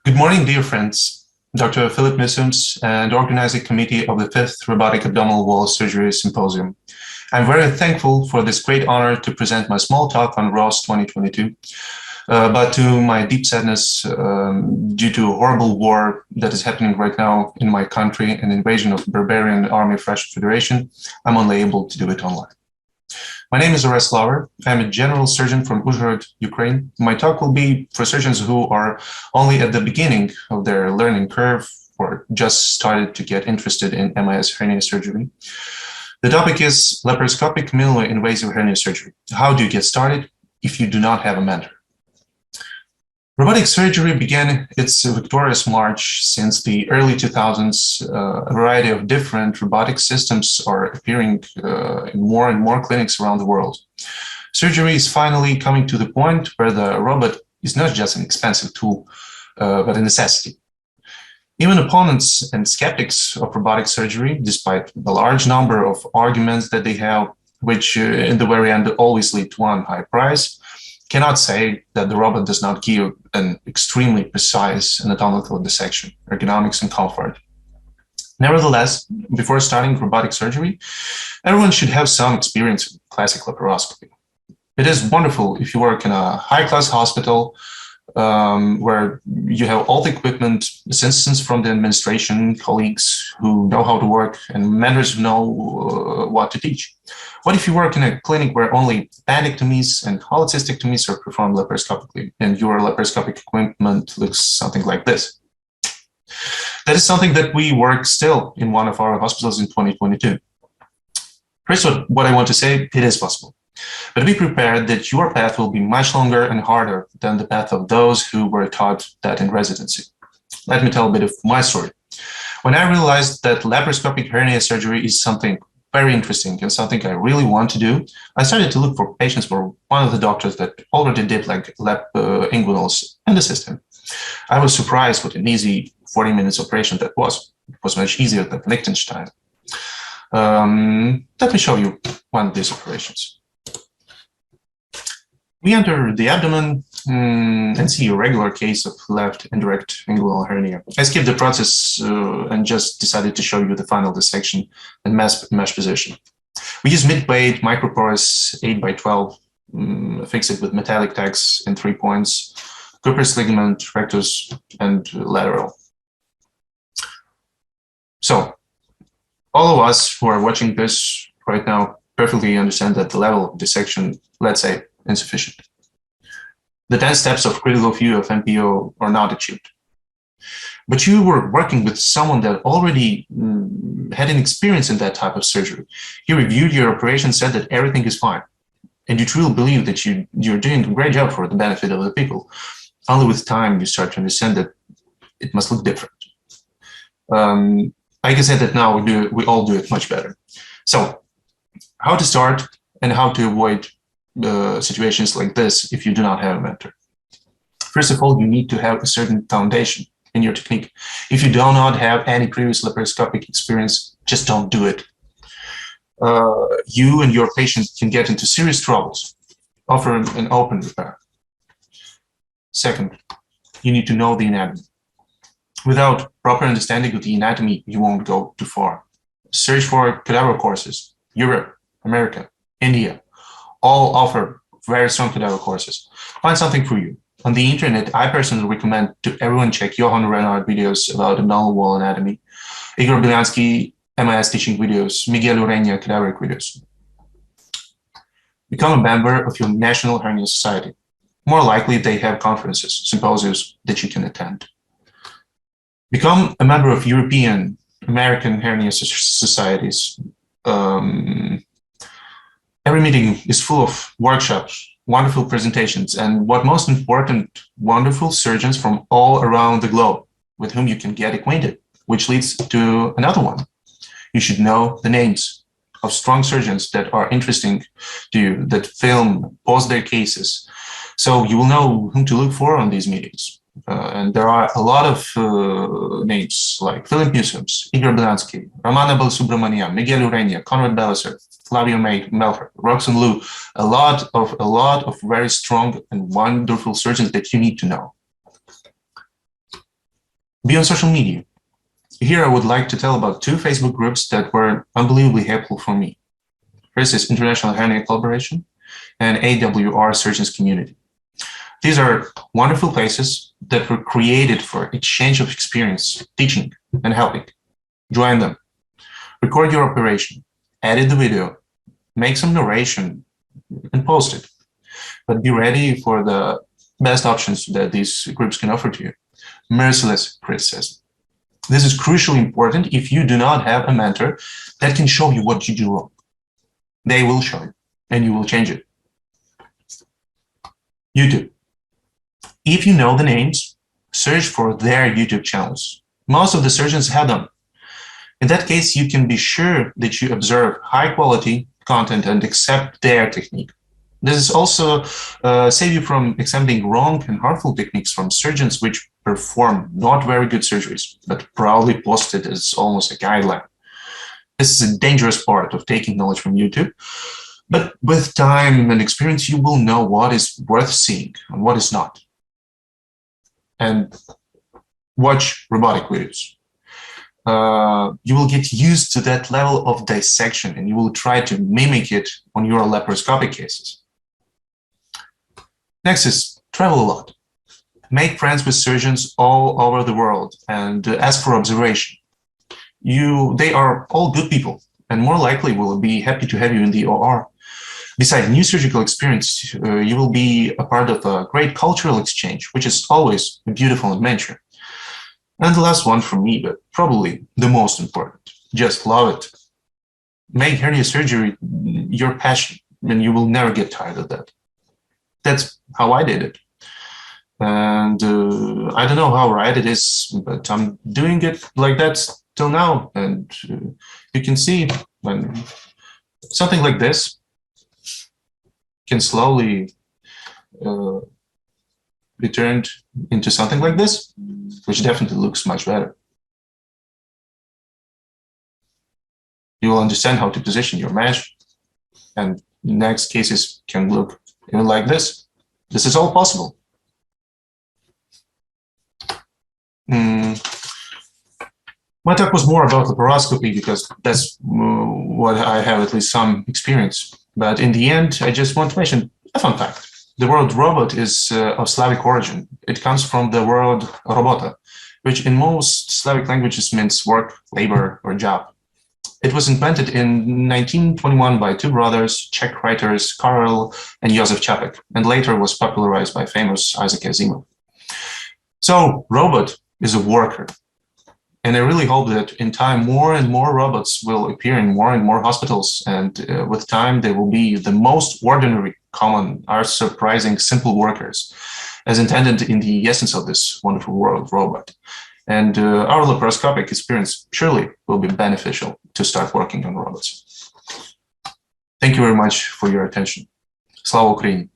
Good morning, dear friends. Dr. Philip Nissums and organizing committee of the 5th Robotic Abdominal Wall Surgery Symposium. I'm very thankful for this great honor to present my small talk on RAWS2022, but to my deep sadness, due to a horrible war that is happening right now in my country, an invasion of barbarian army of Russian Federation, I'm only able to do it online. My name is Orest Laver. I'm a general surgeon from Uzhhorod, Ukraine. My talk will be for surgeons who are only at the beginning of their learning curve or just started to get interested in MIS hernia surgery. The topic is laparoscopic minimally invasive hernia surgery. How do you get started if you do not have a mentor? Robotic surgery began its victorious march since the early 2000s. A variety of different robotic systems are appearing in more and more clinics around the world. Surgery is finally coming to the point where the robot is not just an expensive tool, but a necessity. Even opponents and skeptics of robotic surgery, despite the large number of arguments that they have, which in the very end always lead to one high price, cannot say that the robot does not give an extremely precise anatomical dissection, ergonomics, and comfort. Nevertheless, before starting robotic surgery, everyone should have some experience with classic laparoscopy. It is wonderful if you work in a high-class hospital where you have all the equipment, assistance from the administration, colleagues who know how to work, and mentors who know what to teach. What if you work in a clinic where only appendectomies and cholecystectomies are performed laparoscopically, and your laparoscopic equipment looks something like this? That is something that we work still in one of our hospitals in 2022. First, what I want to say, it is possible. But be prepared that your path will be much longer and harder than the path of those who were taught that in residency. Let me tell a bit of my story. When I realized that laparoscopic hernia surgery is something very interesting and something I really want to do, I started to look for patients for one of the doctors that already did like lap inguinals and assist him. I was surprised what an easy 40 minutes operation that was. It was much easier than Liechtenstein. Let me show you one of these operations. We enter the abdomen and see a regular case of left indirect inguinal hernia. I skipped the process and just decided to show you the final dissection and mesh position. We use mid-weight microporous 8x12, fix it with metallic tacks in 3 points, Cooper's ligament, rectus, and lateral. So, all of us who are watching this right now perfectly understand that the level of dissection, let's say, insufficient. The 10 steps of critical view of MPO are not achieved. But you were working with someone that already had an experience in that type of surgery. He reviewed your operation, said that everything is fine. And you truly believe that you're doing a great job for the benefit of the people. Only with time, you start to understand that it must look different. I can say that now we all do it much better. So, how to start and how to avoid situations like this if you do not have a mentor. First of all, you need to have a certain foundation in your technique. If you do not have any previous laparoscopic experience, just don't do it. You and your patient can get into serious troubles. Offer an open repair. Second, you need to know the anatomy. Without proper understanding of the anatomy, you won't go too far. Search for cadaver courses. Europe, America, India, all offer very strong cadaver courses. Find something for you. On the internet, I personally recommend to everyone check Johan Renard videos about abdominal wall anatomy, Igor Belyansky MIS teaching videos, Miguel Urenia cadaveric videos. Become a member of your National Hernia Society. More likely, they have conferences, symposiums that you can attend. Become a member of European, American hernia societies. Every meeting is full of workshops, wonderful presentations, and what most important, wonderful surgeons from all around the globe with whom you can get acquainted, which leads to another one. You should know the names of strong surgeons that are interesting to you, that film, post their cases. So you will know whom to look for on these meetings. And there are a lot of names like Philip Nissums, Igor Belyansky, Romana Balsubramanian, Miguel Urenia, Conrad Bellaser, Flavio Melcher, Roxanne Liu, a lot of very strong and wonderful surgeons that you need to know. Be on social media. Here I would like to tell about 2 Facebook groups that were unbelievably helpful for me. First is International Hernia Collaboration and AWR Surgeons Community. These are wonderful places that were created for exchange of experience, teaching and helping. Join them. Record your operation, edit the video, make some narration, and post it. But be ready for the best options that these groups can offer to you. Merciless criticism. This is crucially important if you do not have a mentor that can show you what you do wrong. They will show you, and you will change it. YouTube. If you know the names, search for their YouTube channels. Most of the surgeons have them. In that case, you can be sure that you observe high-quality content and accept their technique. This is also save you from accepting wrong and harmful techniques from surgeons which perform not very good surgeries, but proudly post it as almost a guideline. This is a dangerous part of taking knowledge from YouTube, but with time and experience, you will know what is worth seeing and what is not. And watch robotic videos. You will get used to that level of dissection and you will try to mimic it on your laparoscopic cases. Next is travel a lot. Make friends with surgeons all over the world and ask for observation. They are all good people and more likely will be happy to have you in the OR. Besides new surgical experience, you will be a part of a great cultural exchange, which is always a beautiful adventure. And the last one from me, but probably the most important, just love it. Make hernia surgery your passion and you will never get tired of that. That's how I did it. And I don't know how right it is, but I'm doing it like that till now. And you can see when something like this can slowly be turned into something like this, which definitely looks much better. You will understand how to position your mesh, and next cases can look even like this. This is all possible. My talk was more about laparoscopy because that's what I have at least some experience. But in the end, I just want to mention a fun fact. The word robot is of Slavic origin. It comes from the word robota, which in most Slavic languages means work, labor, or job. It was invented in 1921 by 2 brothers, Czech writers Karel and Josef Čapek, and later was popularized by famous Isaac Asimov. So, robot is a worker. And I really hope that in time, more and more robots will appear in more and more hospitals. And with time, they will be the most ordinary, common, are surprising, simple workers, as intended in the essence of this wonderful world, robot. And our laparoscopic experience surely will be beneficial to start working on robots. Thank you very much for your attention. Slava Ukraini!